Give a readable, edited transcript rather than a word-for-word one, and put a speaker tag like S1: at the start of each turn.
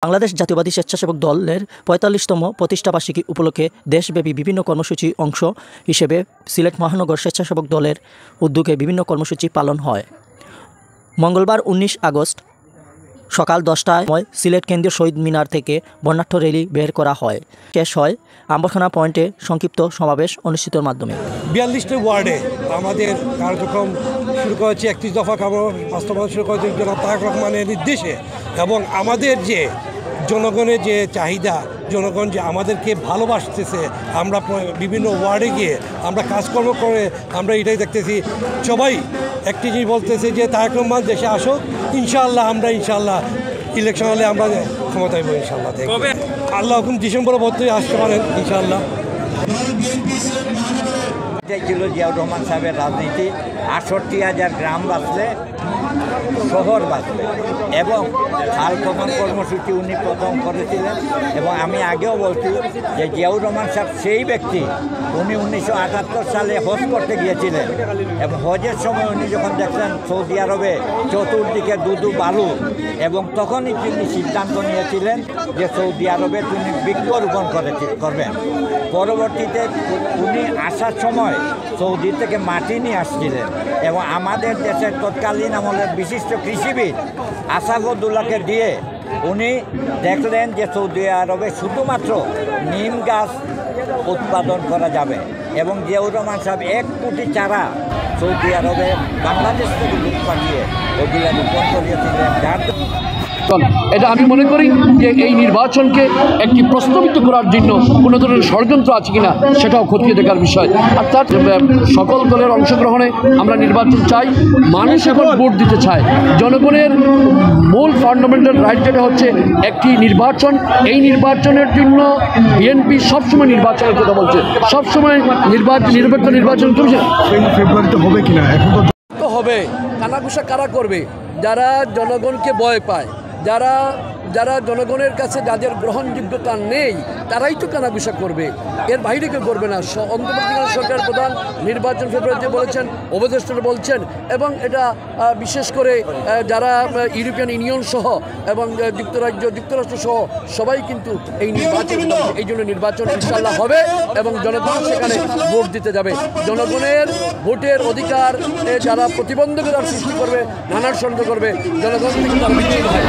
S1: বাংলাদেশ জাতীয়বাদী স্বেচ্ছাসেবক দলের ৪৫তম প্রতিষ্ঠাবার্ষিকী উপলক্ষে দেশব্যাপী বিভিন্ন কর্মসূচি অংশ হিসেবে সিলেট মহানগর স্বেচ্ছাসেবক দলের উদ্যোগে বিভিন্ন কর্মসূচি পালন হয়। মঙ্গলবার ১৯ আগস্ট সকাল ১০টায় সিলেট কেন্দ্রীয় শহীদ মিনার থেকে বর্ণাঢ্য র্যালি বের করা হয়। শেষ হয় আম্বরখানা পয়েন্টে সংক্ষিপ্ত সমাবেশ অনুষ্ঠিতের মাধ্যমে।
S2: ৪২টি ওয়ার্ডে আমাদের কার্যক্রম শুরু করেছে, ৩১ দফা বাস্তবায়ন শুরু করেছে জনাব তারেক রহমানের নির্দেশে। এবং আমাদের যে জনগণের যে চাহিদা, জনগণ যে আমাদেরকে ভালোবাসতেছে, আমরা বিভিন্ন ওয়ার্ডে গিয়ে আমরা কাজকর্ম করে আমরা এটাই দেখতেছি। সবাই একটি জিনিস বলতেছে যে তারেক রহমান দেশে আসুক, ইনশাআল্লাহ আমরা ইনশাআল্লাহ ইলেকশন হলে আমরা ক্ষমতায় পাবো ইনশাআল্লাহ। আল্লাহ হুকুম ডিসেম্বরের মধ্যে আসতে পারেন ইনশাআল্লাহ।
S3: এটাই ছিল জিয়াউর রহমান সাহেবের রাজনীতি। ৬৮,০০০ গ্রাম বাঁচলে, শহর বাঁচলে, এবং খাল খনন কর্মসূচি উনি প্রথম করেছিলেন। এবং আমি আগেও বলছি যে জিয়াউর রহমান সাহেব সেই ব্যক্তি, উনি ১৯৭৮ সালে হজ করতে গিয়েছিলেন এবং হজের সময় উনি যখন দেখলেন সৌদি আরবে চতুর্দিকে দুদু বালু, এবং তখনই তিনি সিদ্ধান্ত নিয়েছিলেন যে সৌদি আরবে তিনি বৃক্ষরোপণ করবেন। পরবর্তীতে উনি আসার সময় সৌদি থেকে মাটি নিয়ে আসছিলেন এবং আমাদের দেশের তৎকালীন আমলের বিশিষ্ট কৃষিবিদ আসাদুল্লাহকে দিয়ে উনি দেখলেন যে সৌদি আরবে শুধুমাত্র নিম গাছ উৎপাদন করা যাবে, এবং জিয়াউর রহমান সাহেব ১ কোটি চারা সৌদি আরবে বাংলাদেশ থেকে লুট পাঠিয়ে ওগুলা রোপণ করিয়েছিলেন। যার
S4: এটা আমি মনে করি যে এই নির্বাচনকে একটি প্রস্তাবিত করার জন্য কোনো ধরনের ষড়যন্ত্র আছে কিনা সেটাও খতিয়ে দেখার বিষয়। অর্থাৎ সকল দলের অংশগ্রহণে আমরা নির্বাচন চাই। মানুষ এখন ভোট দিতে চায়। জনগণের মূল ফান্ডামেন্টাল রাইট যেটা হচ্ছে একটি নির্বাচন। এই নির্বাচনের জন্য বিএনপি সবসময় নির্বাচনের কথা বলছে, সবসময় নিরপেক্ষ নির্বাচন করছে।
S2: ফেব্রুয়ারিতে হবে কিনা এখন
S4: তো হবে। কানাঘুষা কারা করবে? যারা জনগণকে ভয় পায়, যারা জনগণের কাছে যাদের গ্রহণযোগ্যতা নেই, তারাই তো কানাঘুষা করবে, এর বাইরে কেউ করবে না। অন্তর্বর্তীকালীন সরকার প্রধান নির্বাচন ফেব্রুয়ারিতে বলেছেন, উপদেষ্টারা বলছেন, এবং এটা বিশেষ করে যারা ইউরোপিয়ান ইউনিয়ন সহ এবং যুক্তরাষ্ট্র সহ সবাই কিন্তু এই নির্বাচন, এই জন্য নির্বাচন ইনশাআল্লাহ হবে এবং জনগণ সেখানে ভোট দিতে যাবে। জনগণের ভোটের অধিকার যারা প্রতিবন্ধকতার সৃষ্টি করবে, নানার ষড়যন্ত্র করবে, জনগণ থেকে তারা বিচ্ছিন্ন হয়।